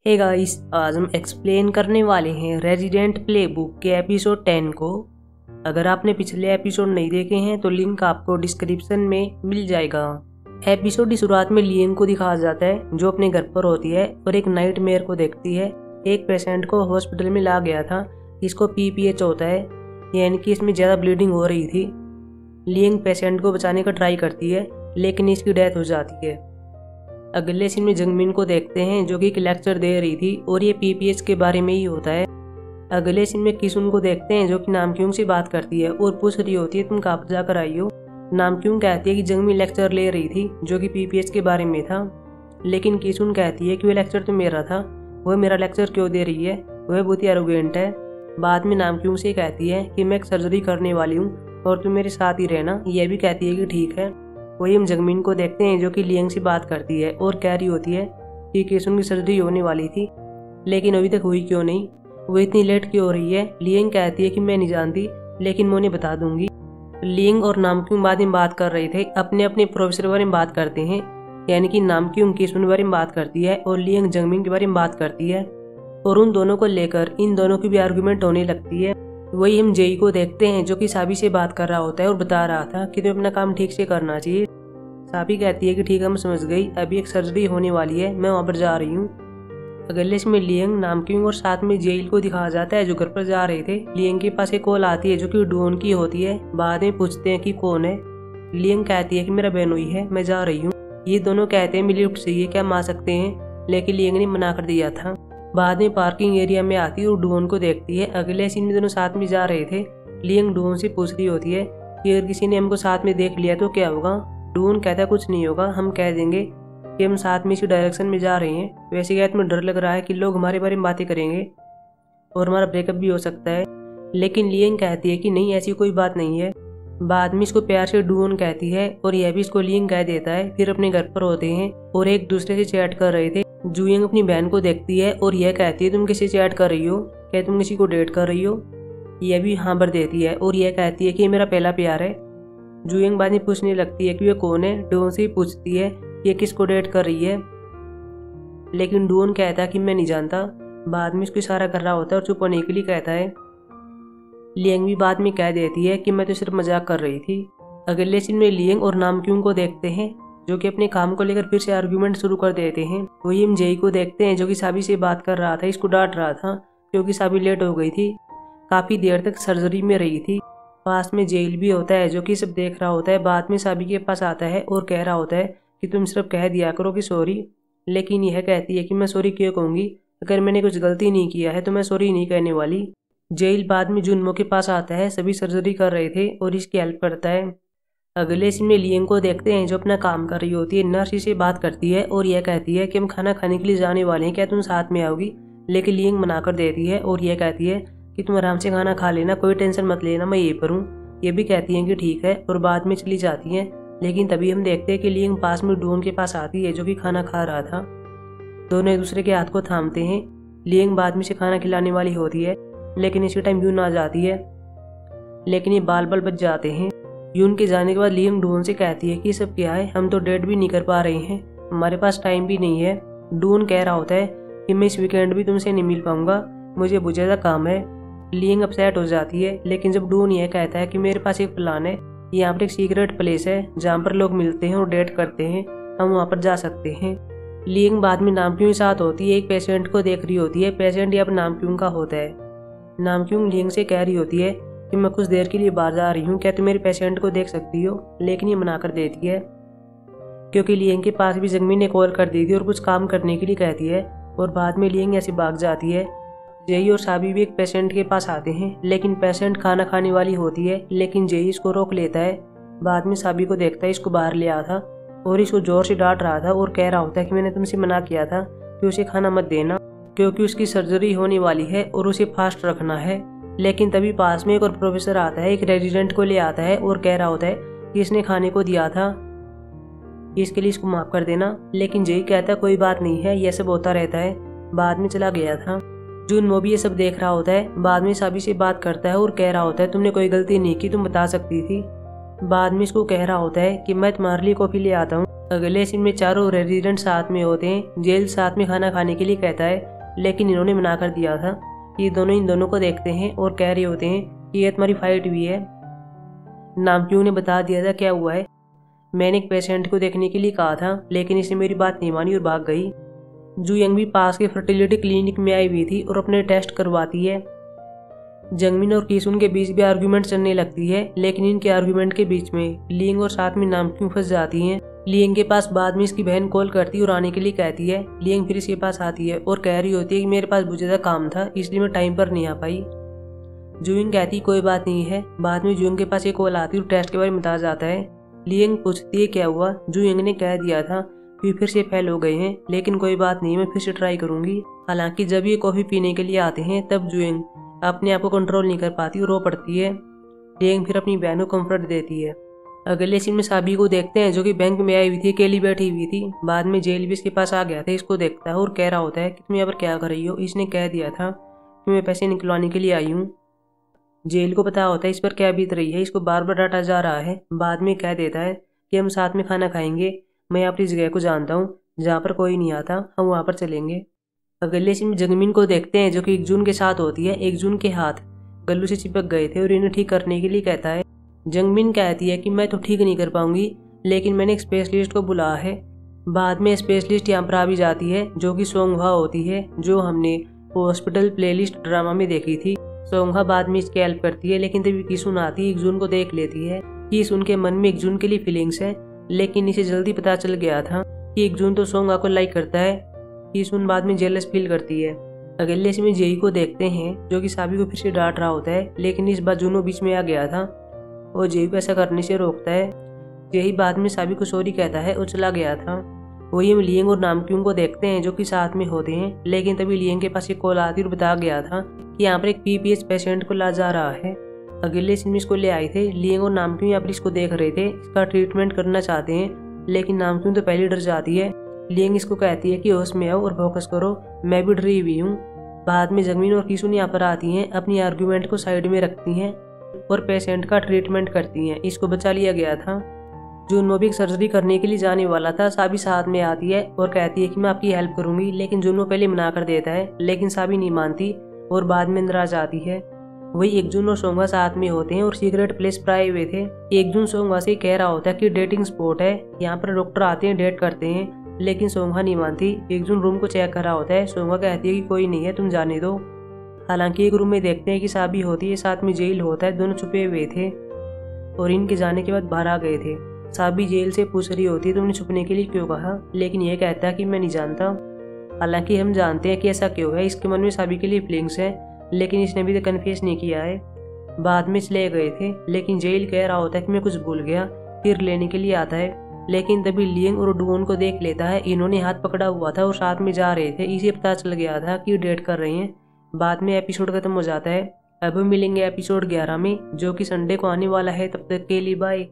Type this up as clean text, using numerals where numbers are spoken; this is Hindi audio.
हे गाइस, आज हम एक्सप्लेन करने वाले हैं रेजिडेंट प्लेबुक के एपिसोड 10 को। अगर आपने पिछले एपिसोड नहीं देखे हैं तो लिंक आपको डिस्क्रिप्शन में मिल जाएगा। एपिसोड की शुरुआत में लिएंग को दिखाया जाता है जो अपने घर पर होती है और एक नाइटमेयर को देखती है। एक पेशेंट को हॉस्पिटल में ला गया था, इसको PPH होता है, यानी कि इसमें ज़्यादा ब्लीडिंग हो रही थी। लिएंग पेशेंट को बचाने का ट्राई करती है लेकिन इसकी डेथ हो जाती है। अगले सीन में जंगमिन को देखते हैं जो कि एक लेक्चर दे रही थी और ये PPH के बारे में ही होता है। अगले सीन में किसुन को देखते हैं जो कि नामक्यूंग से बात करती है और पूछ रही होती है तुम कहाँ पर जाकर आई हो। नामक्यूंग कहती है कि जंगमिन लेक्चर ले रही थी जो कि PPH के बारे में था, लेकिन किसुन कहती है कि वह लेक्चर तो मेरा था, वह मेरा लेक्चर क्यों दे रही है, वह बहुत ही एरोगेंट है। बाद में नामक्यूंग से कहती है कि मैं एक सर्जरी करने वाली हूँ और तुम मेरे साथ ही रहना। यह भी कहती है कि ठीक है। वही हम जंगमिन को देखते हैं जो कि लिएंग से बात करती है और कह रही होती है कि किसुन की सर्जरी होने वाली थी लेकिन अभी तक हुई क्यों नहीं, वो इतनी लेट क्यों हो रही है। लिएंग कहती है कि मैं नहीं जानती लेकिन मैं उन्हें बता दूंगी। लिएंग और नामक्यूंग बाद में बात कर रहे थे, अपने अपने प्रोफेसर के बारे में बात करते हैं, यानी कि नामक्यूंग किसुन के बारे में बात करती है और लिएंग जंगमिन के बारे में बात करती है और उन दोनों को लेकर इन दोनों की भी आर्गुमेंट होने लगती है। वही हम जेई को देखते हैं जो कि साबी से बात कर रहा होता है और बता रहा था कि तुम्हें अपना काम ठीक से करना चाहिए। साबी कहती है कि ठीक है मैं समझ गई, अभी एक सर्जरी होने वाली है, मैं वहाँ पर जा रही हूँ। अगले में लिएंग, नामक्यूंग और साथ में जेइल को दिखाया जाता है जो घर पर जा रहे थे। लिएंग के पास एक कॉल आती है जो कि डोन की होती है। बाद में पूछते हैं कि कौन है। लिएंग कहती है कि मेरा बेनोई है, मैं जा रही हूँ। ये दोनों कहते हैं मिली लिफ्ट चाहिए, क्या हम आ सकते हैं, लेकिन लिएंग ने मना कर दिया था। बाद में पार्किंग एरिया में आती है और डोन को देखती है। अगले सीन में दोनों साथ में जा रहे थे। लिएंग डोन से पूछ रही होती है कि अगर किसी ने हमको साथ में देख लिया तो क्या होगा। डोन कहता है कुछ नहीं होगा, हम कह देंगे कि हम साथ में इसी डायरेक्शन में जा रहे हैं। वैसे क्या तुम्हें डर लग रहा है कि लोग हमारे बारे में बातें करेंगे और हमारा ब्रेकअप भी हो सकता है, लेकिन लिएंग कहती है कि नहीं ऐसी कोई बात नहीं है। बाद में इसको प्यार से डोन कहती है और यह भी इसको लिएंग कह देता है। फिर अपने घर पर होते हैं और एक दूसरे से चैट कर रहे थे। जुएंग अपनी बहन को देखती है और यह कहती है तुम किसी से चैट कर रही हो, क्या तुम किसी को डेट कर रही हो। यह भी हाँ भर देती है और यह कहती है कि मेरा पहला प्यार है। जुएंग बाद में पूछने लगती है कि वह कौन है। डोन से ही पूछती है कि किसको डेट कर रही है, लेकिन डोन कहता है कि मैं नहीं जानता। बाद में इसको इशारा कर रहा होता है और चुप होने के लिए कहता है। लिएंग भी बाद में कह देती है कि मैं तो सिर्फ मजाक कर रही थी। अगले सीन में लिएंग और नामक्यूंग को देखते हैं जो कि अपने काम को लेकर फिर से आर्गुमेंट शुरू कर देते हैं। वही हम जेई को देखते हैं जो कि साबी से बात कर रहा था, इसको डांट रहा था क्योंकि साबी लेट हो गई थी, काफ़ी देर तक सर्जरी में रही थी। पास में जेल भी होता है जो कि सब देख रहा होता है। बाद में साबी के पास आता है और कह रहा होता है कि तुम सिर्फ कह दिया करो कि सॉरी, लेकिन यह कहती है कि मैं सॉरी क्यों कहूँगी, अगर मैंने कुछ गलती नहीं किया है तो मैं सॉरी नहीं कहने वाली। जेल बाद में जुनमो के पास आता है, सभी सर्जरी कर रहे थे और इसकी हेल्प करता है। अगले सीन में लिएंग को देखते हैं जो अपना काम कर रही होती है। नर्स से बात करती है और यह कहती है कि हम खाना खाने के लिए जाने वाले हैं, क्या तुम साथ में आओगी, लेकिन लिएंग मना कर देती है और यह कहती है कि तुम आराम से खाना खा लेना, कोई टेंशन मत लेना, मैं यहीं पर हूँ। ये भी कहती हैं कि ठीक है और बाद में चली जाती हैं। लेकिन तभी हम देखते हैं कि लिएंग पास में डोन के पास आती है जो कि खाना खा रहा था। दोनों एक दूसरे के हाथ को थामते हैं। लिएंग बाद में से खाना खिलाने वाली होती है लेकिन इसी टाइम यून आ जाती है, लेकिन ये बाल बच जाते हैं। यून के जाने के बाद लिएंग डोन से कहती है कि सब क्या है, हम तो डेट भी नहीं कर पा रहे हैं, हमारे पास टाइम भी नहीं है। डोन कह रहा होता है कि मैं इस वीकेंड भी तुमसे नहीं मिल पाऊंगा, मुझे बहुत ज़्यादा काम है। लिएंग अपसेट हो जाती है, लेकिन जब डोन यह कहता है कि मेरे पास एक प्लान है, यहाँ पर एक सीक्रेट प्लेस है जहाँ पर लोग मिलते हैं और डेट करते हैं, हम वहाँ पर जा सकते हैं। लिएंग बाद में नामक्यूंग के साथ होती है, एक पेशेंट को देख रही होती है। पेशेंट यहाँ पर नामक्यूंग का होता है। नामक्यूंग लिएंग से कह रही होती है कि मैं कुछ देर के लिए बाहर जा रही हूँ, क्या तुम मेरे पेशेंट को देख सकती हो, लेकिन ये मना कर देती है क्योंकि लिएंग के पास भी जंगमिन ने कॉल कर दी थी और कुछ काम करने के लिए कहती है और बाद में लिएंग ऐसे भाग जाती है। जेई और साबी भी एक पेशेंट के पास आते हैं, लेकिन पेशेंट खाना खाने वाली होती है, लेकिन जेई इसको रोक लेता है। बाद में साबी को देखता है, इसको बाहर ले आया था और इसको जोर से डांट रहा था और कह रहा होता है कि मैंने तुमसे मना किया था कि उसे खाना मत देना क्योंकि उसकी सर्जरी होने वाली है और उसे फास्ट रखना है। लेकिन तभी पास में एक और प्रोफेसर आता है, एक रेजिडेंट को ले आता है और कह रहा होता है कि इसने खाने को दिया था, इसके लिए इसको माफ कर देना। लेकिन जेई कहता है कोई बात नहीं है, यह सब होता रहता है, बाद में चला गया था। जुनमो भी ये सब देख रहा होता है। बाद में साबी से बात करता है और कह रहा होता है तुमने कोई गलती नहीं की, तुम बता सकती थी। बाद में इसको कह रहा होता है कि मैं तुम्हारे लिए कॉफ़ी ले आता हूँ। अगले सीन में चारों रेजिडेंट साथ में होते हैं। जेल साथ में खाना खाने के लिए कहता है, लेकिन इन्होंने मना कर दिया था। ये दोनों इन दोनों को देखते हैं और कह रहे होते हैं कि ये तुम्हारी फाइट हुई है। नामक्यूंग ने बता दिया था क्या हुआ है। मैंने एक पेशेंट को देखने के लिए कहा था, लेकिन इसने मेरी बात नहीं मानी और भाग गई। जू यंग भी पास के फर्टिलिटी क्लिनिक में आई हुई थी और अपने टेस्ट करवाती है। जंगमिन और कीसुन के बीच भी आर्ग्यूमेंट चलने लगती है, लेकिन इनके आर्ग्यूमेंट के बीच में लियंग और साथ में नामक्यूंग फंस जाती हैं। लियंग के पास बाद में इसकी बहन कॉल करती और आने के लिए कहती है। लियंग फिर इसके पास आती है और कह रही होती है कि मेरे पास बहुत ज़्यादा काम था, इसलिए मैं टाइम पर नहीं आ पाई। जूइंग कहती कोई बात नहीं है। बाद में जूइंग के पास एक कॉल आती है और टेस्ट के बारे में बताया जाता है। लियंग पूछती है क्या हुआ। जूइंग ने कह दिया था कि फिर से फेल हो गए हैं, लेकिन कोई बात नहीं, मैं फिर से ट्राई करूंगी। हालांकि जब ये कॉफ़ी पीने के लिए आते हैं तब जूइंग अपने आप को कंट्रोल नहीं कर पाती और रो पड़ती है। लियंग फिर अपनी बहन को कंफर्ट देती है। अगले सीन में साबी को देखते हैं जो कि बैंक में आई हुई थी, अकेली बैठी हुई थी। बाद में जेल भी इसके पास आ गया था, इसको देखता है और कह रहा होता है कि तुम यहाँ पर क्या कर रही हो। इसने कह दिया था कि मैं पैसे निकलवाने के लिए आई हूँ। जेल को पता होता है इस पर क्या बीत रही है, इसको बार बार डांटा जा रहा है। बाद में कह देता है कि हम साथ में खाना खाएंगे, मैं अपनी जगह को जानता हूँ जहाँ पर कोई नहीं आता, हम वहाँ पर चलेंगे। अगले सीन में जंगमिन को देखते हैं जो कि एकजून के साथ होती है। एकजून के हाथ गल्लू से चिपक गए थे और इन्हें ठीक करने के लिए कहता है। जंगमिन कहती है कि मैं तो ठीक नहीं कर पाऊंगी, लेकिन मैंने एक स्पेशलिस्ट को बुलाया है। बाद में स्पेशलिस्ट यहाँ पर आ भी जाती है जो कि सोंगहा होती है, जो हमने हॉस्पिटल प्लेलिस्ट ड्रामा में देखी थी। सोंगहा बाद में इसकी हेल्प करती है, लेकिन तभी कीसुन आती है, एकजून को देख लेती है। कीसुन के मन में एकजून के लिए फीलिंग्स है, लेकिन इसे जल्दी पता चल गया था कि एकजून तो सोंगहा को लाइक करता है। कीसुन बाद में जेलस फील करती है। अगले सीन में जेई को देखते हैं जो कि साबी को फिर से डांट रहा होता है, लेकिन इस बार जूनो बीच में आ गया था और जेई को ऐसा करने से रोकता है। जेई बाद में साबी को सॉरी कहता है और चला गया था। वही हम लियंग और नामक्यूंग को देखते हैं जो कि साथ में होते हैं, लेकिन तभी लियंग के पास एक कॉल आती और बता गया था कि यहाँ पर एक पीपीएच पेशेंट को ला जा रहा है। अगले सीन में इसको ले आए थे। लियंग और नामक्यूंग यहाँ पर इसको देख रहे थे, इसका ट्रीटमेंट करना चाहते हैं, लेकिन नामक्यूंग तो पहले डर जाती है। लियंग इसको कहती है कि होश में आओ और फोकस करो, मैं भी डरी हुई हूँ। बाद में जंगमिन और कीसुन यहाँ पर आती हैं, अपनी आर्ग्यूमेंट को साइड में रखती हैं और पेशेंट का ट्रीटमेंट करती हैं। इसको बचा लिया गया था। जुनमो भी सर्जरी करने के लिए जाने वाला था। साबी साथ में आती है और कहती है कि मैं आपकी हेल्प करूंगी, लेकिन जुनमो पहले मना कर देता है, लेकिन साबी नहीं मानती और बाद में नाराज आती है। वही एकजून और सोंगवा साथ में होते हैं और सीक्रेट प्लेस पर आए हुए थे। एकजून सोंगवा से कह रहा होता है कि डेटिंग स्पॉट है, यहाँ पर डॉक्टर आते हैं, डेट करते हैं, लेकिन सोंगवा नहीं मानती। एकजून रूम को चेक कर रहा होता है। सोंगवा कहती है कि कोई नहीं है, तुम जाने दो। हालांकि एक रूम में देखते हैं कि साबी होती है, साथ में जेल होता है, दोनों छुपे हुए थे और इनके जाने के बाद बाहर आ गए थे। साबी जेल से पूछ रही होती है तुमने छुपने के लिए क्यों कहा, लेकिन यह कहता है कि मैं नहीं जानता। हालांकि हम जानते हैं कि ऐसा क्यों है, इसके मन में साबी के लिए फीलिंग्स है, लेकिन इसने अभी तक कन्फेस नहीं किया है। बाद में चले गए थे, लेकिन जेल कह रहा होता है कि मैं कुछ भूल गया, फिर लेने के लिए आता है। लेकिन तभी लियंग और डुओन को देख लेता है। इन्होंने हाथ पकड़ा हुआ था और साथ में जा रहे थे, इसे पता चल गया था कि डेट कर रहे हैं। बाद में एपिसोड खत्म हो जाता है। अब मिलेंगे एपिसोड 11 में, जो कि संडे को आने वाला है। तब तक के लिए बाय।